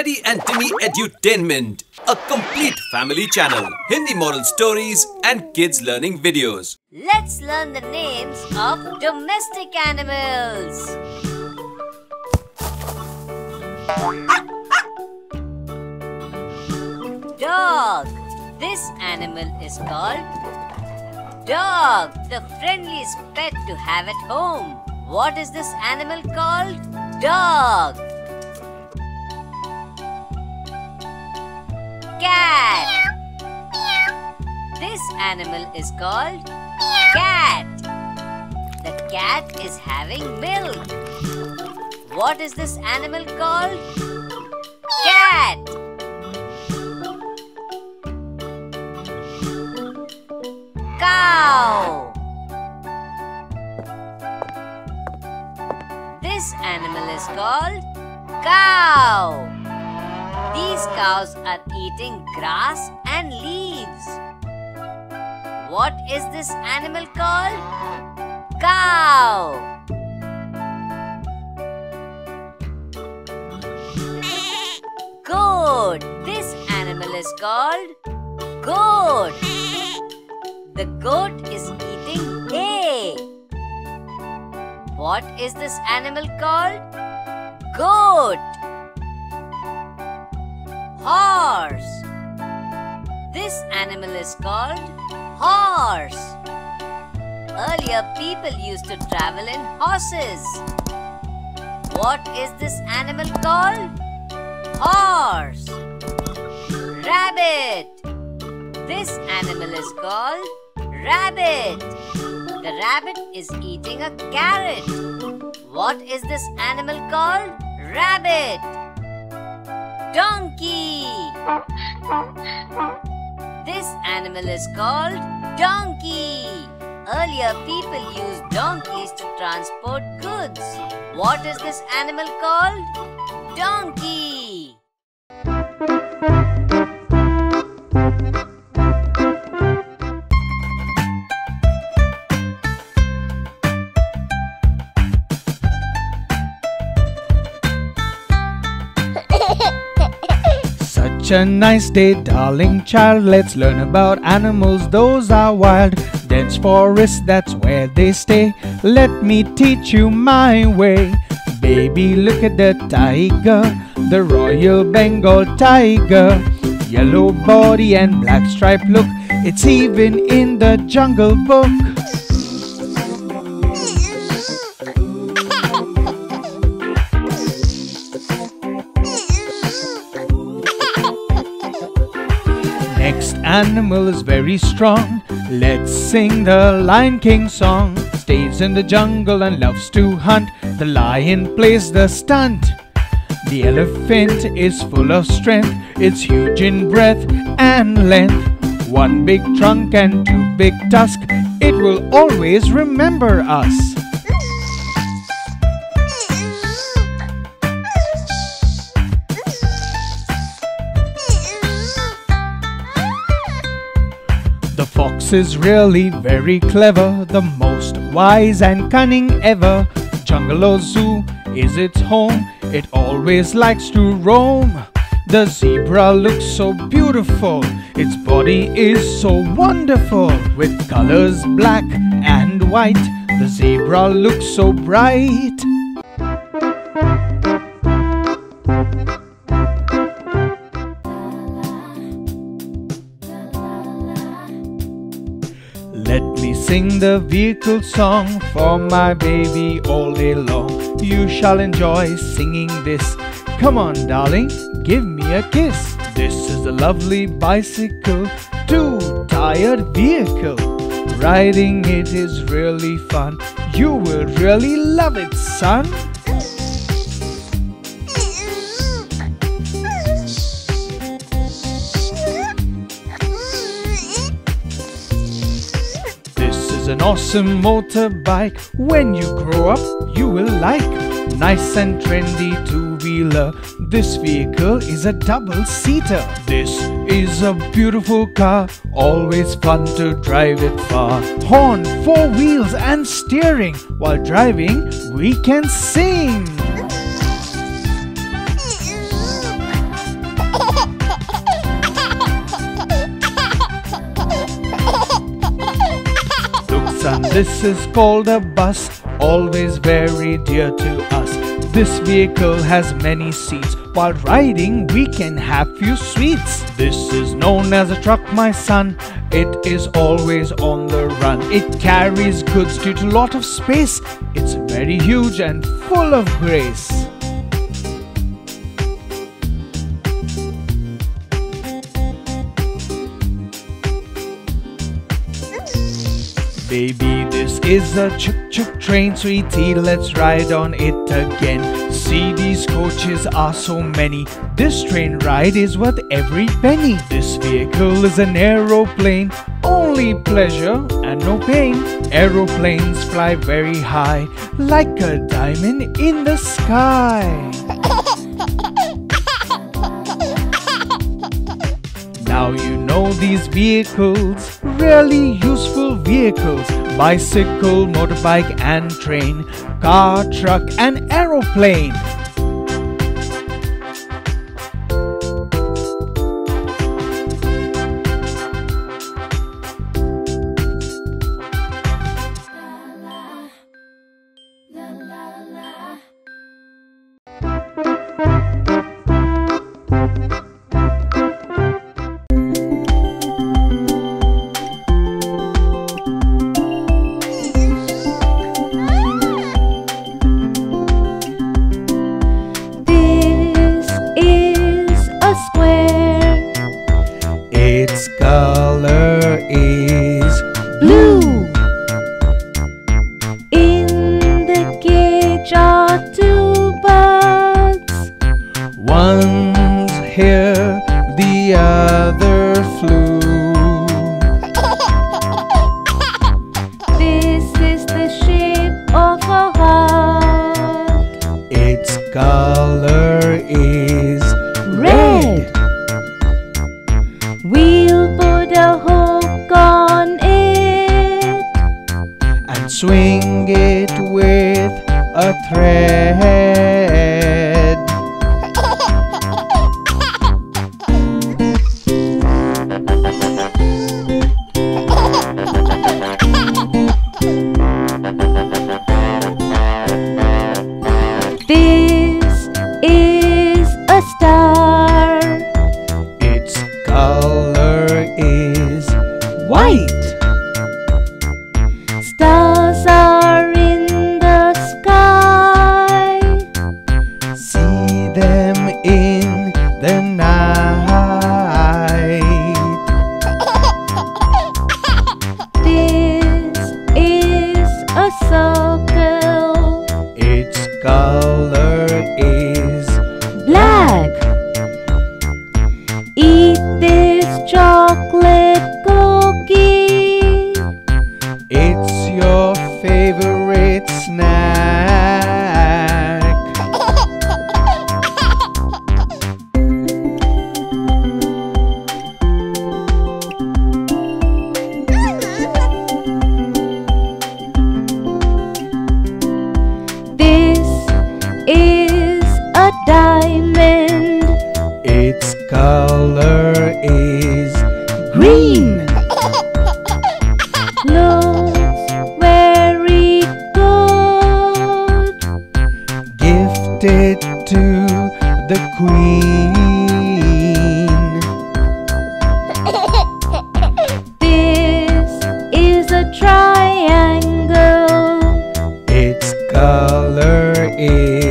Teddy and Timmy Edutainment, a complete family channel. Hindi moral stories and kids learning videos. Let's learn the names of domestic animals. Dog. This animal is called dog, the friendliest pet to have at home. What is this animal called? Dog. Cat. This animal is called cat. The cat is having milk. What is this animal called? Cat. Cow. This animal is called cow. These cows are eating grass and leaves. What is this animal called? Cow. Goat. This animal is called goat. The goat is eating hay. What is this animal called? Goat. Horse. This animal is called horse. Earlier, people used to travel in horses. What is this animal called? Horse. Rabbit. This animal is called rabbit. The rabbit is eating a carrot. What is this animal called? Rabbit. Donkey. This animal is called donkey. Earlier, people used donkeys to transport goods. What is this animal called? Donkey. Such a nice day, darling child. Let's learn about animals, those are wild. Dense forest, that's where they stay. Let me teach you my way. Baby, look at the tiger, the Royal Bengal tiger. Yellow body and black stripe look, it's even in the Jungle Book. Next animal is very strong. Let's sing the Lion King song. Stays in the jungle and loves to hunt. The lion plays the stunt. The elephant is full of strength. It's huge in breadth and length. One big trunk and two big tusks. It will always remember us. The fox is really very clever, the most wise and cunning ever. Jungle or zoo is its home, it always likes to roam. The zebra looks so beautiful, its body is so wonderful. With colors black and white, the zebra looks so bright. Let me sing the vehicle song for my baby all day long. You shall enjoy singing this. Come on, darling, give me a kiss. This is a lovely bicycle, two-tired vehicle. Riding it is really fun. You will really love it, son. An awesome motorbike. When you grow up, you will like. Nice and trendy two-wheeler. This vehicle is a double-seater. This is a beautiful car. Always fun to drive it far. Horn, four wheels and steering. While driving, we can sing. This is called a bus, always very dear to us. This vehicle has many seats. While riding, we can have few sweets. This is known as a truck, my son. It is always on the run. It carries goods due to a lot of space. It's very huge and full of grace. Baby, this is a chuk-chuk train, sweetie, let's ride on it again. See, these coaches are so many. This train ride is worth every penny. This vehicle is an aeroplane, only pleasure and no pain. Aeroplanes fly very high, like a diamond in the sky. Now you know these vehicles, really useful vehicles. Bicycle, motorbike and train, car, truck and aeroplane. Its color is blue. In the cage are two birds. One's here, the other flew. This is the shape of a heart. Its color is red. We'll put a hook on it And swing it with a thread. This is a star. Its color is white. Stars are in the sky. See them in the night. This is a circle. Its color is Black. Eat this chocolate cookie. It's your favorite snack. This is a diamond. Its color is green. Looks very good. Gift it to the queen. This is a triangle. Its color is